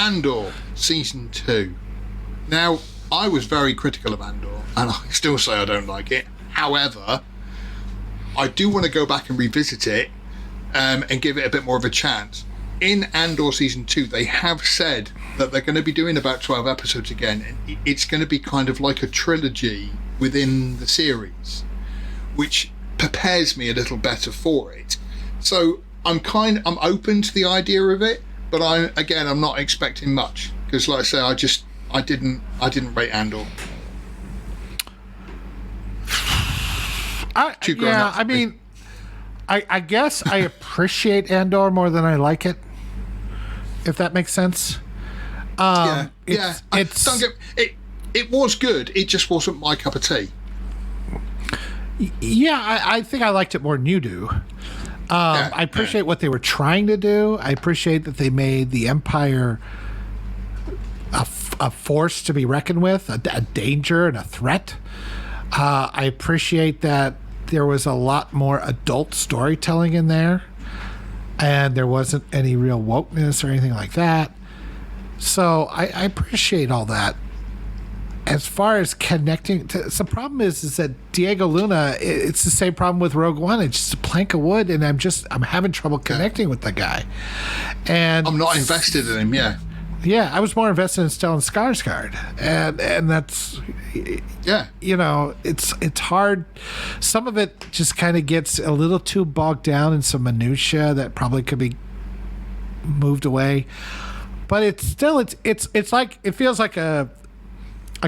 Andor Season 2. Now, I was very critical of Andor, and I still say I don't like it. However, I do want to go back and revisit it and give it a bit more of a chance. In Andor Season 2, they have said that they're going to be doing about 12 episodes again, and it's going to be kind of like a trilogy within the series, which prepares me a little better for it. So I'm open to the idea of it, but I'm not expecting much, because like I say, I didn't rate Andor. I guess I appreciate Andor more than I like it, if that makes sense. It was good. It just wasn't my cup of tea. Yeah, I think I liked it more than you do. I appreciate what they were trying to do. I appreciate that they made the Empire a force to be reckoned with, a danger and a threat. I appreciate that there was a lot more adult storytelling in there, and there wasn't any real wokeness or anything like that. So I appreciate all that. As far as connecting, the problem is that Diego Luna, it's the same problem with Rogue One. It's just a plank of wood, and I'm having trouble connecting with the guy. And I'm not invested in him. Yeah. Yeah, I was more invested in Stellan Skarsgård, and that's, it's hard. Some of it just kind of gets a little too bogged down in some minutia that probably could be moved away. But it's still it's like, it feels like a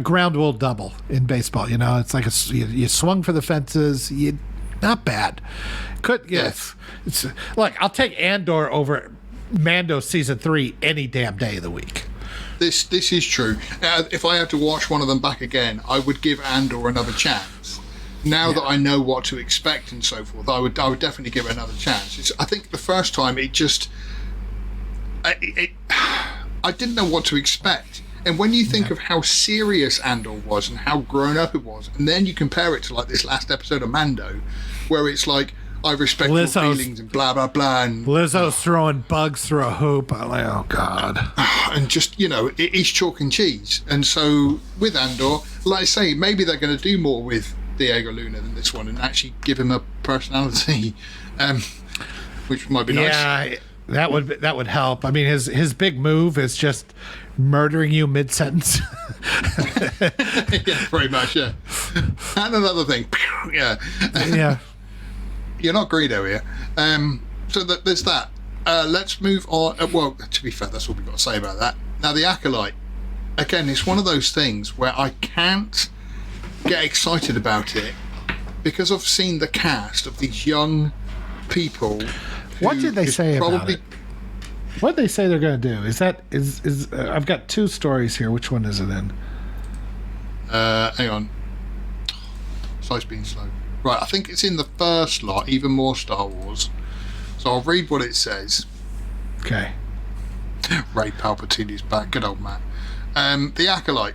ground rule double in baseball. It's like you swung for the fences. Not bad. It's like, I'll take Andor over Mando Season 3 any damn day of the week. This is true. If I had to watch one of them back again, I would give Andor another chance. Now that I know what to expect and so forth, I would definitely give it another chance. I think the first time I didn't know what to expect. And when you think of how serious Andor was and how grown up it was, and then you compare it to like this last episode of Mando, where it's like, I respect your feelings and blah, blah, blah. And Lizzo's throwing bugs through a hoop. I'm like, oh, God. And just, it is chalk and cheese. And so with Andor, like I say, maybe they're going to do more with Diego Luna than this one and actually give him a personality, which might be nice. Yeah, that would help. I mean, his big move is just murdering you mid-sentence. Yeah, pretty much, yeah. And another thing, yeah. Yeah. You're not Greedo here. So there's that. Let's move on. Well, to be fair, that's all we've got to say about that. Now, the Acolyte. Again, it's one of those things where I can't get excited about it because I've seen the cast of these young people. What did they say about it? What did they say they're going to do? Is I've got two stories here. Which one is it in? Hang on. Slice being slow. Right, I think it's in the first lot, even more Star Wars. So I'll read what it says. Okay. Ray Palpatine's back. Good old man. The Acolyte.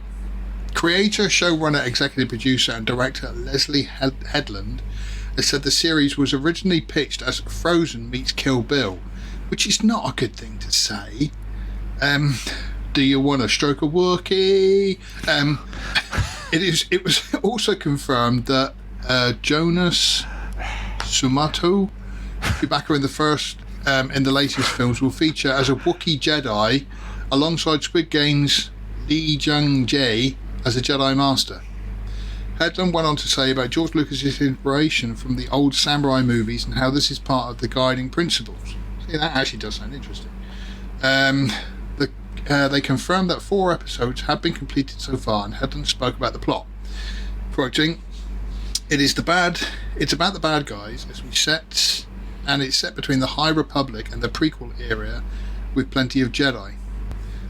Creator, showrunner, executive producer, and director Leslie Headland has said the series was originally pitched as Frozen meets Kill Bill, which is not a good thing to say. Do you want to stroke a Wookiee? It was also confirmed that Jonas Sumato, Chewbacca in the first in the latest films, will feature as a Wookiee Jedi alongside Squid Game's Lee Jung-jae as a Jedi Master. Headland went on to say about George Lucas's inspiration from the old samurai movies and how this is part of the guiding principles. See, that actually does sound interesting. They confirmed that 4 episodes have been completed so far, and Headland spoke about the plot. Quoting, It's about the bad guys it's set between the High Republic and the prequel era with plenty of Jedi.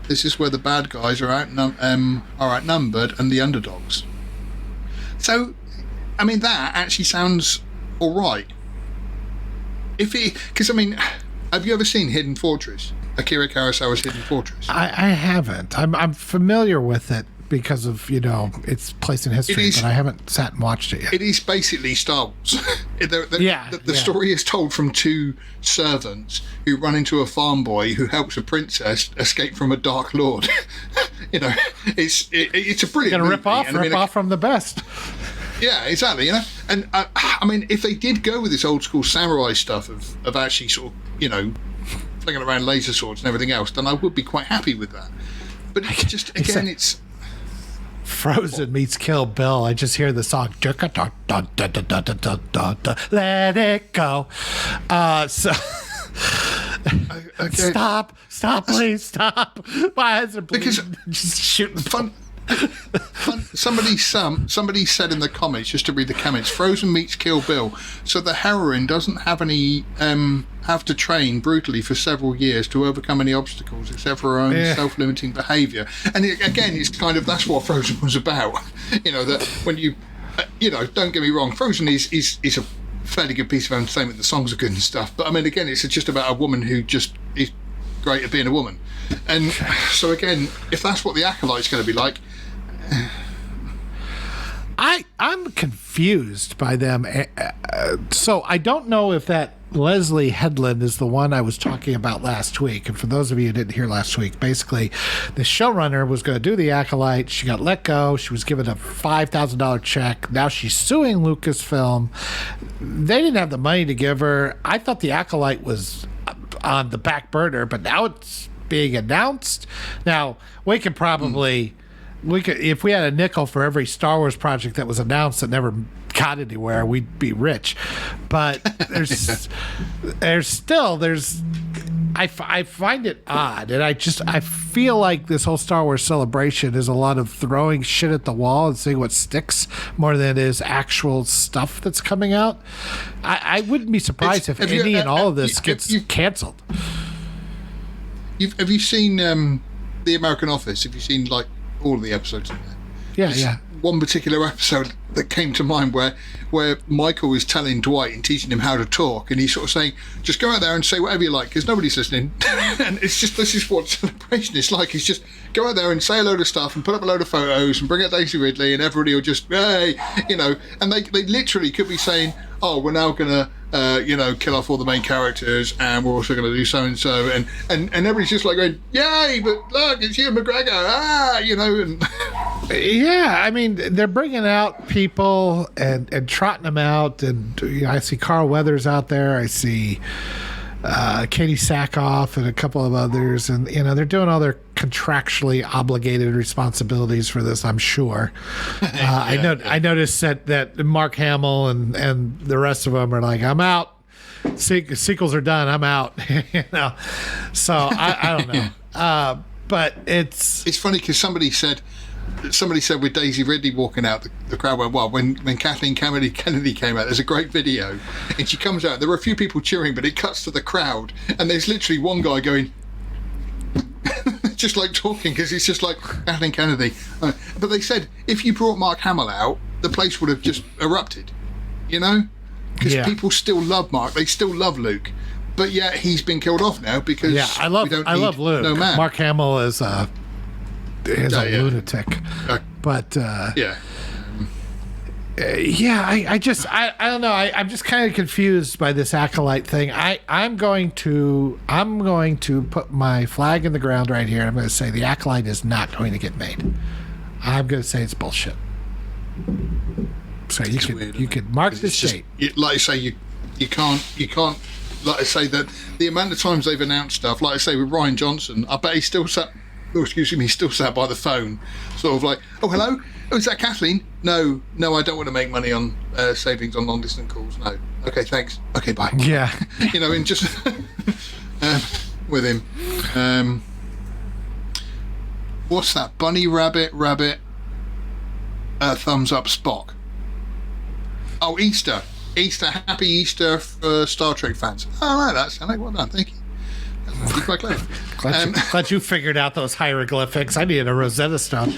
This is where the bad guys are outnumbered and the underdogs. So, I mean, that actually sounds all right. Because, I mean, have you ever seen Hidden Fortress? Akira Kurosawa's Hidden Fortress? I haven't. I'm familiar with it, because of, its place in history, but I haven't sat and watched it yet. It is basically Star Wars. The story is told from two servants who run into a farm boy who helps a princess escape from a dark lord. It's a brilliant movie. Rip off from the best. Yeah, exactly. And I mean, if they did go with this old school samurai stuff of actually sort of, flinging around laser swords and everything else, then I would be quite happy with that. But it's just, again, it's Frozen meets Kill Bill. I just hear the song let it go. Stop, please stop. My eyes are bleeding. Because just shooting fun. Somebody said in the comments, just to read the comments, Frozen meets Kill Bill, so the heroine doesn't have to train brutally for several years to overcome any obstacles except for her own self-limiting behaviour. And it's kind of, that's what Frozen was about. That when you don't get me wrong, Frozen is a fairly good piece of entertainment. The songs are good and stuff, but I mean, again, it's just about a woman who just is great at being a woman. And so again, if that's what the Acolyte's going to be like, I'm confused by them. So I don't know if that Leslie Headland is the one I was talking about last week. And for those of you who didn't hear last week, basically the showrunner was going to do the Acolyte. She got let go. She was given a $5,000 check. Now she's suing Lucasfilm. They didn't have the money to give her. I thought the Acolyte was on the back burner, but now it's being announced. Now we could probably if we had a nickel for every Star Wars project that was announced that never got anywhere, we'd be rich. But I find it odd, and I feel like this whole Star Wars celebration is a lot of throwing shit at the wall and seeing what sticks more than it is actual stuff that's coming out. I wouldn't be surprised if any and all of this gets canceled. Have you seen The American Office? Have you seen like all of the episodes in there? Yeah. One particular episode that came to mind where Michael is telling Dwight and teaching him how to talk, and he's sort of saying, just go out there and say whatever you like because nobody's listening. And it's just, this is what celebration is like. It's just go out there and say a load of stuff and put up a load of photos and bring out Daisy Ridley, and everybody will just, hey, and they literally could be saying, oh, we're now gonna kill off all the main characters, and we're also going to do so and so, and everybody's just like going, yay! But look, it's Ewan McGregor, and yeah, I mean, they're bringing out people and trotting them out, and I see Carl Weathers out there. I see Katie Sackhoff and a couple of others, and they're doing all their contractually obligated responsibilities for this, I'm sure. I noticed that Mark Hamill and the rest of them are like, I'm out. Sequels are done. I'm out. So I don't know. But it's funny because somebody said with Daisy Ridley walking out, the crowd went wild. When Kathleen Kennedy came out, there's a great video, and she comes out. There were a few people cheering, but it cuts to the crowd, and there's literally one guy going, just like talking, because he's just like Kathleen Kennedy. But they said if you brought Mark Hamill out, the place would have just erupted, because people still love Mark. They still love Luke, but yet he's been killed off now because I love Luke. No man. Mark Hamill is a lunatic, but I don't know. I'm just kind of confused by this Acolyte thing. I'm going to put my flag in the ground right here. I'm going to say the Acolyte is not going to get made. I'm going to say it's bullshit. So you could mark this date. Like I say, you can't. Like I say, that the amount of times they've announced stuff. Like I say with Ryan Johnson, I bet he still sat by the phone, sort of like, oh, hello? Oh, is that Kathleen? No, I don't want to make money on savings on long-distance calls. No. Okay, thanks. Okay, bye. Yeah. And just with him. What's that? Bunny, rabbit, thumbs up, Spock. Oh, Easter, happy Easter for Star Trek fans. Oh, I like that, Sally. Well done, thank you. You're quite clever. Glad you figured out those hieroglyphics. I needed a Rosetta Stone.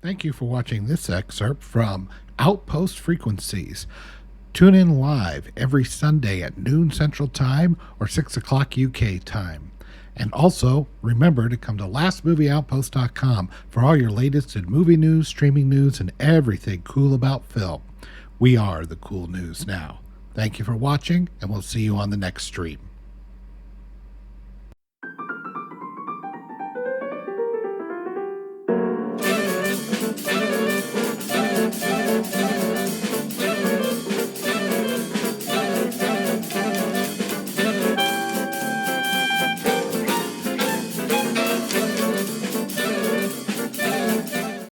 Thank you for watching this excerpt from Outpost Frequencies. Tune in live every Sunday at noon Central Time or 6 o'clock UK time. And also, remember to come to lastmovieoutpost.com for all your latest in movie news, streaming news, and everything cool about film. We are the cool news now. Thank you for watching, and we'll see you on the next stream.